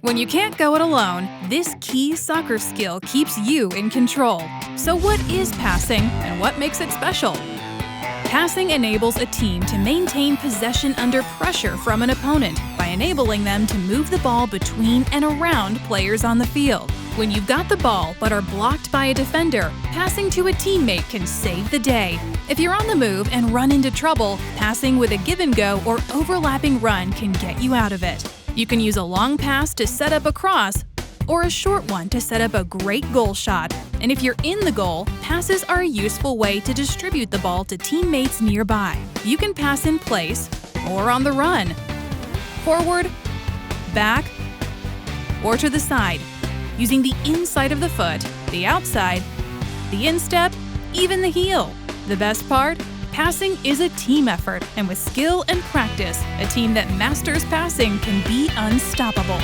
When you can't go it alone, this key soccer skill keeps you in control. So what is passing and what makes it special? Passing enables a team to maintain possession under pressure from an opponent by enabling them to move the ball between and around players on the field. When you've got the ball but are blocked by a defender, passing to a teammate can save the day. If you're on the move and run into trouble, passing with a give-and-go or overlapping run can get you out of it. You can use a long pass to set up a cross or a short one to set up a great goal shot. And if you're in the goal, passes are a useful way to distribute the ball to teammates nearby. You can pass in place or on the run, forward, back, or to the side, using the inside of the foot, the outside, the instep, even the heel. The best part? Passing is a team effort, and with skill and practice, a team that masters passing can be unstoppable.